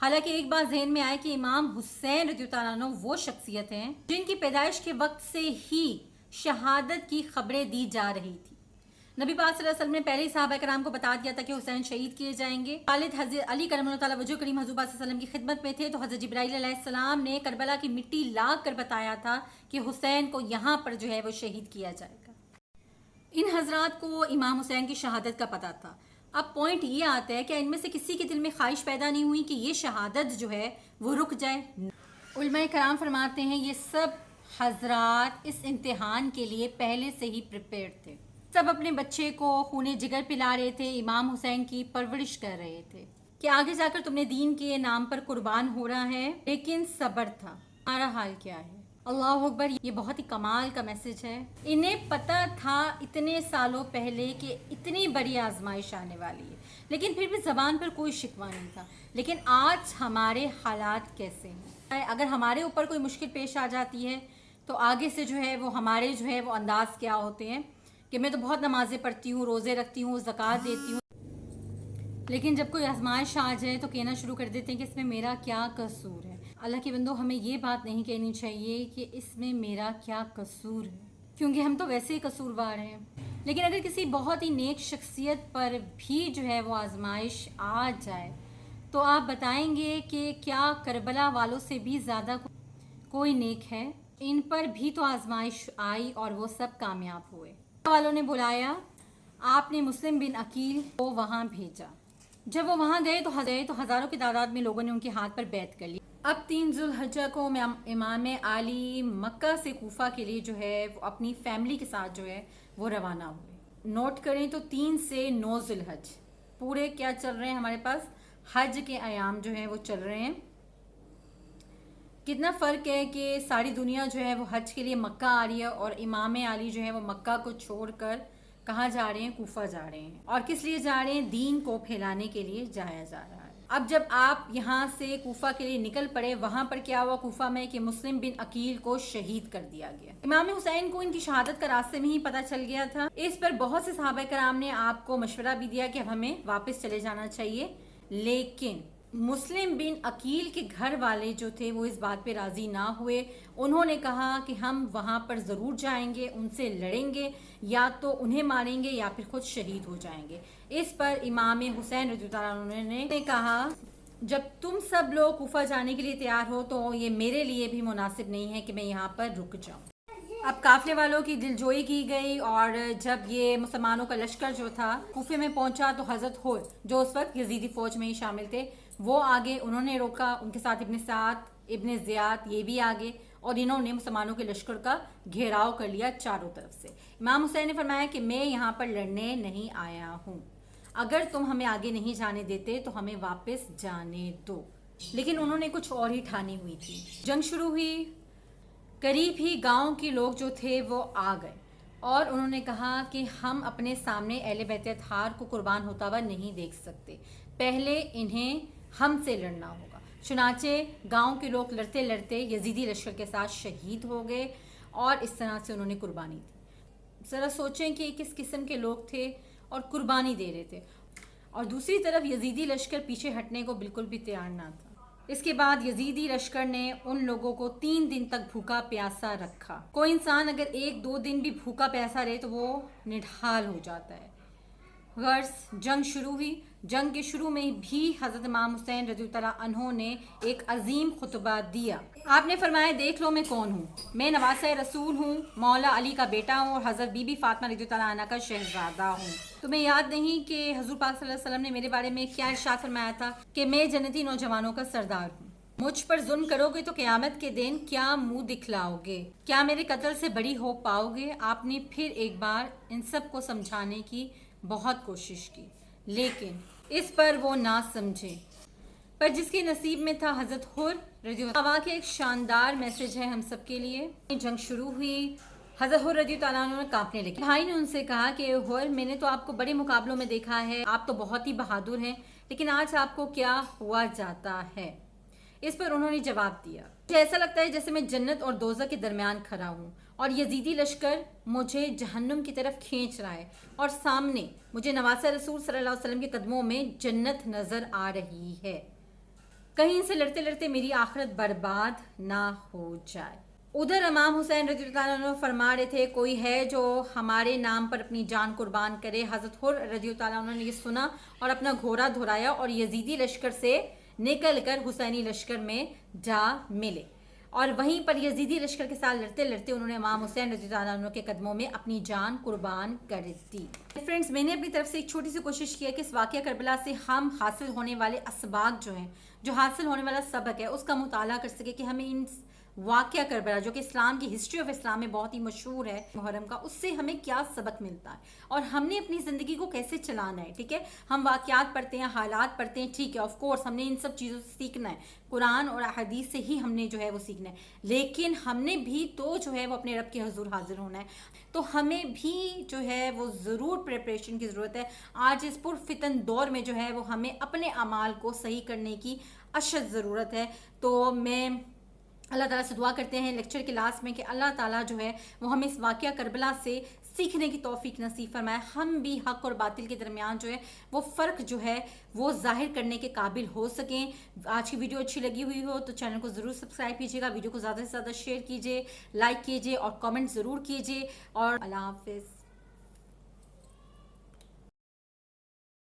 حالانکہ ایک بات ذہن میں آئے کہ امام حسین رضی اللہ عنہ وہ شخصیت ہیں جن کی پیدائش کے وقت سے ہی شہادت کی خبریں دی جا رہی تھی. نبی پاک صلی اللہ علیہ وسلم نے پہلے ہی صحابہ کرام کو بتا دیا تھا کہ حسین شہید کیے جائیں گے. والد حضرت علی کرم اللہ تعالیٰ وجہ کریم حضور پاک صلی اللہ علیہ وسلم کی خدمت میں تھے تو حضرت جبرائیل علیہ السلام نے کربلا کی مٹی لا کر بتایا تھا کہ حسین کو یہاں پر جو ہے وہ شہید کیا جائے گا. ان حضرات کو امام حسین کی شہادت کا پتہ تھا. اب پوائنٹ یہ آتا ہے کہ ان میں سے کسی کے دل میں خواہش پیدا نہیں ہوئی کہ یہ شہادت جو ہے وہ رک جائے. علماء کرام فرماتے ہیں یہ سب حضرات اس امتحان کے لیے پہلے سے ہی پریپیئرڈ تھے. سب اپنے بچے کو خون جگر پلا رہے تھے, امام حسین کی پرورش کر رہے تھے کہ آگے جا کر تم نے دین کے نام پر قربان ہو رہا ہے, لیکن صبر تھا. ہمارا حال کیا ہے؟ اللہ اکبر. یہ بہت ہی کمال کا میسج ہے. انہیں پتہ تھا اتنے سالوں پہلے کہ اتنی بڑی آزمائش آنے والی ہے, لیکن پھر بھی زبان پر کوئی شکوہ نہیں تھا. لیکن آج ہمارے حالات کیسے ہیں؟ اگر ہمارے اوپر کوئی مشکل پیش آ جاتی ہے تو آگے سے جو ہے وہ ہمارے جو ہے وہ انداز کیا ہوتے ہیں کہ میں تو بہت نمازیں پڑھتی ہوں, روزے رکھتی ہوں, زکوٰۃ دیتی ہوں, لیکن جب کوئی آزمائش آ جائے تو کہنا شروع کر دیتے ہیں کہ اس میں میرا کیا قصور ہے. اللہ کے بندو, ہمیں یہ بات نہیں کہنی چاہیے کہ اس میں میرا کیا قصور ہے, کیونکہ ہم تو ویسے ہی قصوروار ہیں. لیکن اگر کسی بہت ہی نیک شخصیت پر بھی جو ہے وہ آزمائش آ جائے تو آپ بتائیں گے کہ کیا کربلا والوں سے بھی زیادہ کوئی نیک ہے؟ ان پر بھی تو آزمائش آئی اور وہ سب کامیاب ہوئے. والوں نے بلایا, آپ نے مسلم بن عقیل کو وہاں بھیجا. جب وہ وہاں گئے تو ہزاروں کی تعداد میں لوگوں نے ان کے ہاتھ پر بیعت کر لی. اب 3 ذوالحجہ کو امام علی مکہ سے کوفہ کے لیے جو ہے وہ اپنی فیملی کے ساتھ جو ہے وہ روانہ ہوئے. نوٹ کریں تو 3 سے 9 ذوالحج پورے کیا چل رہے ہیں ہمارے پاس, حج کے ایام جو ہیں وہ چل رہے ہیں. کتنا فرق ہے کہ ساری دنیا جو ہے وہ حج کے لیے مکہ آ رہی ہے اور امام علی جو ہے وہ مکہ کو چھوڑ کر کہاں جا رہے ہیں؟ کوفہ جا رہے ہیں. اور کس لیے جا رہے ہیں؟ دین کو پھیلانے کے لیے جایا جا رہا ہے. اب جب آپ یہاں سے کوفہ کے لیے نکل پڑے, وہاں پر کیا ہوا کوفہ میں کہ مسلم بن عقیل کو شہید کر دیا گیا. امام حسین کو ان کی شہادت کا راستے میں ہی پتہ چل گیا تھا. اس پر بہت سے صحابہ کرام نے آپ کو مشورہ بھی دیا کہ اب ہمیں واپس چلے جانا چاہیے, لیکن مسلم بن عقیل کے گھر والے جو تھے وہ اس بات پہ راضی نہ ہوئے. انہوں نے کہا کہ ہم وہاں پر ضرور جائیں گے, ان سے لڑیں گے, یا تو انہیں ماریں گے یا پھر خود شہید ہو جائیں گے. اس پر امام حسین رضی اللہ عنہ نے کہا جب تم سب لوگ کوفہ جانے کے لیے تیار ہو تو یہ میرے لیے بھی مناسب نہیں ہے کہ میں یہاں پر رک جاؤں. اب قافلے والوں کی دلجوئی کی گئی اور جب یہ مسلمانوں کا لشکر جو تھا کوفے میں پہنچا تو حضرت حر جو اس وقت یزیدی فوج میں ہی شامل تھے وہ آگے, انہوں نے روکا. ان کے ساتھ ابن سعد ابن زیاد یہ بھی آگے, اور انہوں نے مسلمانوں کے لشکر کا گھیراؤ کر لیا چاروں طرف سے. امام حسین نے فرمایا کہ میں یہاں پر لڑنے نہیں آیا ہوں, اگر تم ہمیں آگے نہیں جانے دیتے تو ہمیں واپس جانے دو. لیکن انہوں نے کچھ اور ہی ٹھانی ہوئی تھی. جنگ شروع ہوئی, قریب ہی گاؤں کے لوگ جو تھے وہ آ گئے اور انہوں نے کہا کہ ہم اپنے سامنے اہل بیت اطہار کو قربان ہوتا ہوا نہیں دیکھ سکتے, پہلے انہیں ہم سے لڑنا ہوگا. چنانچہ گاؤں کے لوگ لڑتے لڑتے یزیدی لشکر کے ساتھ شہید ہو گئے اور اس طرح سے انہوں نے قربانی دی. ذرا سوچیں کہ کس قسم کے لوگ تھے اور قربانی دے رہے تھے, اور دوسری طرف یزیدی لشکر پیچھے ہٹنے کو بالکل بھی تیار نہ تھا. اس کے بعد یزیدی لشکر نے ان لوگوں کو 3 دن تک بھوکا پیاسا رکھا. کوئی انسان اگر 1-2 دن بھی بھوکا پیاسا رہے تو وہ نڈھال ہو جاتا ہے. غرض جنگ شروع ہوئی. جنگ کے شروع میں بھی حضرت امام حسین رضی اللہ عنہ نے ایک عظیم خطبہ دیا. آپ نے فرمایا دیکھ لو میں کون ہوں, میں نواسہ رسول ہوں, مولا علی کا بیٹا ہوں اور حضرت بی بی فاطمہ رضی اللہ عنہا کا شہزادہ ہوں. تمہیں یاد نہیں کہ حضور پاک صلی اللہ علیہ وسلم نے میرے بارے میں کیا ارشاد فرمایا تھا کہ میں جنتی نوجوانوں کا سردار ہوں. مجھ پر ظلم کرو گے تو قیامت کے دن کیا منہ دکھلاؤ گے؟ کیا میرے قتل سے بڑی ہو پاؤ گے؟ آپ نے پھر ایک بار ان سب کو سمجھانے کی بہت کوشش کی, لیکن اس پر وہ نہ سمجھے. پر جس کے نصیب میں تھا حضرت حر رضی اللہ عنہ. ایک شاندار میسج ہے ہم سب کے لیے. جنگ شروع ہوئی, حضرت حر رضی اللہ عنہ نے کانپنے لگے. بھائی نے ان سے کہا کہ حر میں نے تو آپ کو بڑے مقابلوں میں دیکھا ہے, آپ تو بہت ہی بہادر ہیں, لیکن آج آپ کو کیا ہوا جاتا ہے؟ اس پر انہوں نے جواب دیا مجھے ایسا لگتا ہے جیسے میں جنت اور دوزخ کے درمیان کھڑا ہوں اور یزیدی لشکر مجھے جہنم کی طرف کھینچ رہا ہے اور سامنے مجھے نواسہ رسول صلی اللہ علیہ وسلم کے قدموں میں جنت نظر آ رہی ہے. کہیں سے لڑتے لڑتے میری آخرت برباد نہ ہو جائے. ادھر امام حسین رضی اللہ عنہ فرما رہے تھے کوئی ہے جو ہمارے نام پر اپنی جان قربان کرے. حضرت حر رضی اللہ عنہ نے یہ سنا اور اپنا گھوڑا دھرایا اور یزیدی لشکر سے نکل کر حسینی لشکر میں جا ملے اور وہیں پر یزیدی لشکر کے ساتھ لڑتے لڑتے انہوں نے امام حسین رضی اللہ عنہ کے قدموں میں اپنی جان قربان کر دی. فرینڈز میں نے اپنی طرف سے ایک چھوٹی سی کوشش کی ہے کہ اس واقعہ کربلا سے ہم حاصل ہونے والے اسباق جو ہیں، جو حاصل ہونے والا سبق ہے اس کا مطالعہ کر سکے کہ ہمیں ان واقعہ کربلا جو کہ اسلام کی ہسٹری آف اسلام میں بہت ہی مشہور ہے محرم کا، اس سے ہمیں کیا سبق ملتا ہے اور ہم نے اپنی زندگی کو کیسے چلانا ہے. ٹھیک ہے، ہم واقعات پڑھتے ہیں، حالات پڑھتے ہیں، ٹھیک ہے، آف کورس ہم نے ان سب چیزوں سے سیکھنا ہے، قرآن اور احادیث سے ہی ہم نے جو ہے وہ سیکھنا ہے، لیکن ہم نے بھی تو جو ہے وہ اپنے رب کے حضور حاضر ہونا ہے، تو ہمیں بھی جو ہے وہ ضرور پریپریشن کی ضرورت ہے. آج اس پرفتن دور میں جو ہے وہ ہمیں اپنے اعمال کو صحیح کرنے کی اشد ضرورت ہے. تو میں اللہ تعالیٰ سے دعا کرتے ہیں لیکچر کے لاسٹ میں کہ اللہ تعالیٰ جو ہے وہ ہمیں اس واقعہ کربلا سے سیکھنے کی توفیق نصیب فرمائے، ہم بھی حق اور باطل کے درمیان جو ہے وہ فرق جو ہے وہ ظاہر کرنے کے قابل ہو سکیں. آج کی ویڈیو اچھی لگی ہوئی ہو تو چینل کو ضرور سبسکرائب کیجیے گا، ویڈیو کو زیادہ سے زیادہ شیئر کیجیے، لائک کیجیے اور کامنٹ ضرور کیجیے. اور اللہ حافظ.